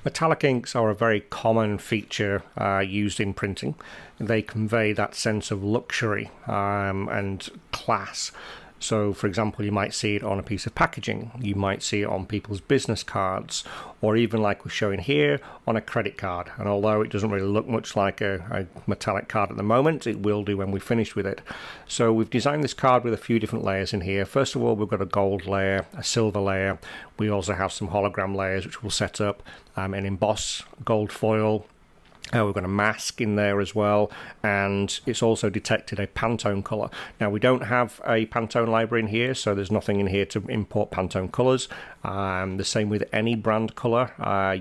Metallic inks are a very common feature used in printing. They convey that sense of luxury and class. So, for example, you might see it on a piece of packaging, you might see it on people's business cards, or even like we're showing here, on a credit card. And although it doesn't really look much like a metallic card at the moment, it will do when we finish with it. So we've designed this card with a few different layers in here. First of all, we've got a gold layer, a silver layer. We also have some hologram layers which we'll set up, and emboss gold foil. We've got a mask in there as well, and it's also detected a Pantone colour. Now, we don't have a Pantone library in here, so there's nothing in here to import Pantone colours. The same with any brand colour.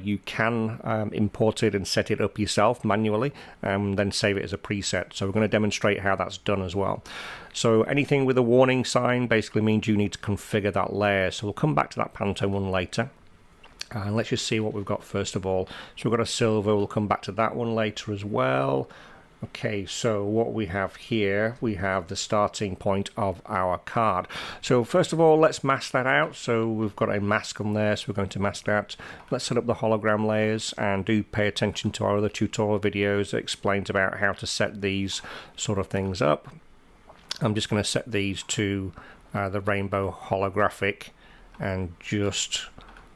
You can import it and set it up yourself manually, and then save it as a preset. So we're going to demonstrate how that's done as well. So anything with a warning sign basically means you need to configure that layer. So we'll come back to that Pantone one later. And let's just see what we've got first of all. So we've got a silver, we'll come back to that one later as well. Okay, so what we have here, we have the starting point of our card. So first of all, let's mask that out. So we've got a mask on there, so we're going to mask that. Let's set up the hologram layers, and do pay attention to our other tutorial videos that explains about how to set these sort of things up. I'm just going to set these to the rainbow holographic and just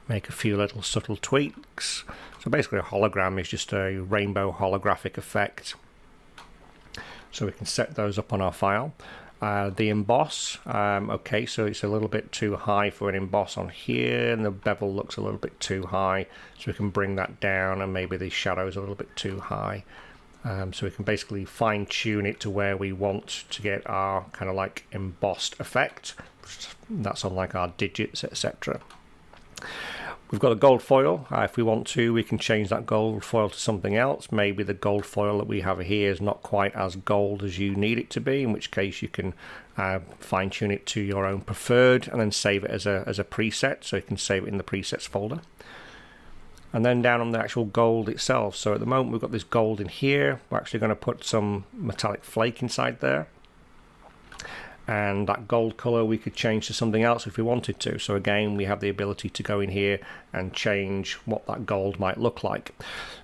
make a few little subtle tweaks. So basically a hologram is just a rainbow holographic effect. So we can set those up on our file. The emboss, okay, so it's a little bit too high for an emboss on here, and the bevel looks a little bit too high, so we can bring that down, and maybe the shadow's a little bit too high. So we can basically fine tune it to where we want to get our kind of like embossed effect. That's on like our digits, etc. We've got a gold foil. If we want to, we can change that gold foil to something else. Maybe the gold foil that we have here is not quite as gold as you need it to be, in which case you can fine tune it to your own preferred and then save it as a preset. So you can save it in the presets folder. And then down on the actual gold itself. So at the moment we've got this gold in here. We're actually going to put some metallic flake inside there. And that gold color we could change to something else if we wanted to. So again, we have the ability to go in here and change what that gold might look like.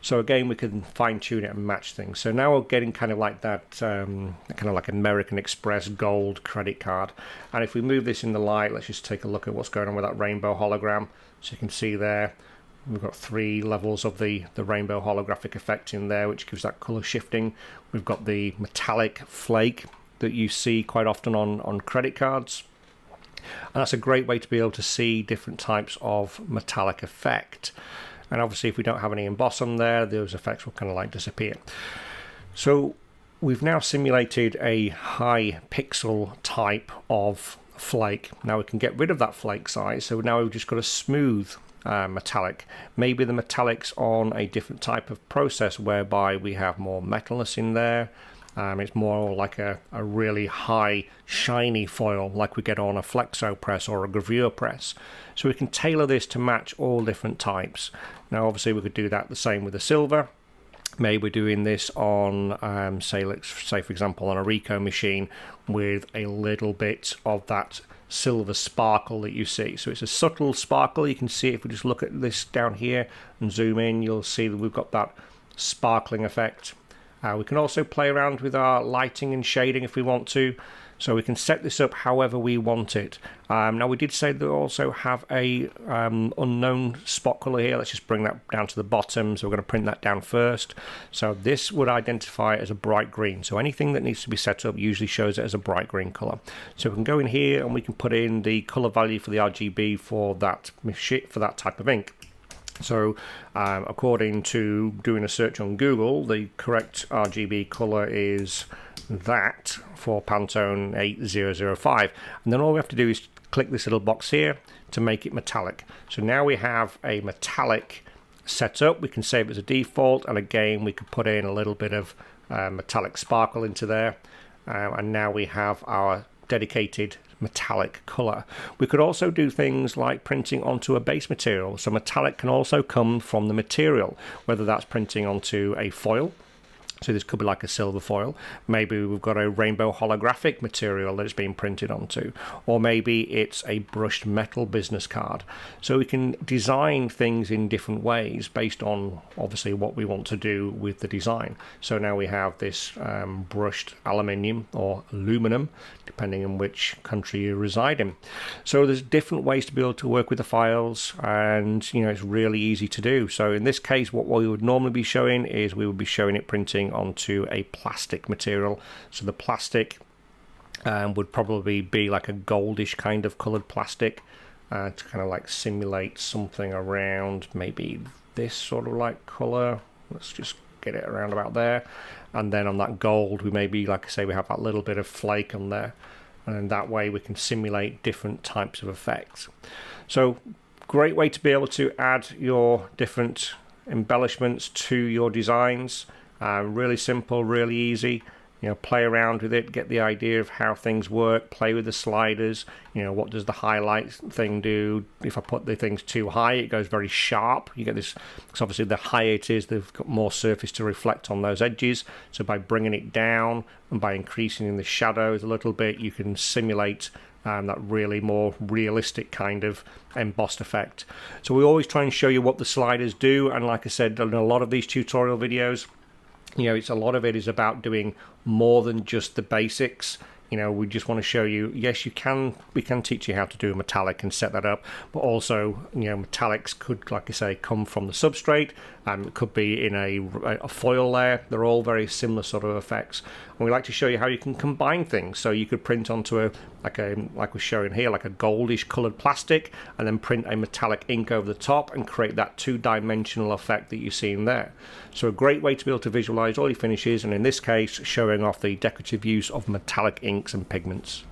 So again, we can fine tune it and match things. So now we're getting kind of like that kind of like American Express gold credit card. And if we move this in the light, let's just take a look at what's going on with that rainbow hologram. So you can see there we've got 3 levels of the rainbow holographic effect in there, which gives that color shifting. We've got the metallic flake that you see quite often on credit cards, and that's a great way to be able to see different types of metallic effect. And obviously if we don't have any emboss on there, those effects will kind of like disappear. So we've now simulated a high pixel type of flake. Now we can get rid of that flake size, so now we've just got a smooth metallic. Maybe the metallic's on a different type of process whereby we have more metalness in there. It's more like a really high shiny foil like we get on a flexo press or a gravure press. So we can tailor this to match all different types. Now obviously we could do that the same with the silver. Maybe we're doing this on say for example on a Ricoh machine with a little bit of that silver sparkle that you see. So it's a subtle sparkle. You can see if we just look at this down here and zoom in, you'll see that we've got that sparkling effect. We can also play around with our lighting and shading if we want to, so we can set this up however we want it. Now we did say that we also have a unknown spot color here. Let's just bring that down to the bottom, so we're going to print that down first. So this would identify it as a bright green, so anything that needs to be set up usually shows it as a bright green color. So we can go in here and we can put in the color value for the RGB for that type of ink. So according to doing a search on Google, the correct RGB color is that for Pantone 8005. And then all we have to do is click this little box here to make it metallic. So now we have a metallic setup. We can save it as a default, and again we could put in a little bit of metallic sparkle into there. And now we have our dedicated metallic color. We could also do things like printing onto a base material. So metallic can also come from the material, whether that's printing onto a foil, So this could be like a silver foil. Maybe we've got a rainbow holographic material that it's being printed onto, or maybe it's a brushed metal business card. So we can design things in different ways based on obviously what we want to do with the design. So now we have this brushed aluminium or aluminum, depending on which country you reside in. So there's different ways to be able to work with the files, and it's really easy to do. So in this case, what we would normally be showing is we would be showing it printing onto a plastic material. So the plastic would probably be like a goldish kind of colored plastic to kind of like simulate something around maybe this sort of like color. Let's just get it around about there. And then on that gold, we maybe, like I say, we have that little bit of flake on there. And then that way we can simulate different types of effects. So great way to be able to add your different embellishments to your designs. Really simple, really easy. Play around with it, get the idea of how things work, play with the sliders. What does the highlight thing do? If I put the things too high, it goes very sharp. You get this, because obviously the higher it is, they've got more surface to reflect on those edges. So by bringing it down and by increasing the shadows a little bit, you can simulate that really more realistic kind of embossed effect. So we always try and show you what the sliders do. And like I said, in a lot of these tutorial videos, it's a lot of it is about doing more than just the basics. We just want to show you, yes, we can teach you how to do a metallic and set that up, but also, metallics could, like I say, come from the substrate, and it could be in a foil layer. They're all very similar sort of effects. And we like to show you how you can combine things. So you could print onto like we're showing here, like a goldish colored plastic, and then print a metallic ink over the top and create that two-dimensional effect that you're seeing there. So a great way to be able to visualize all your finishes, and in this case, showing off the decorative use of metallic inks and pigments.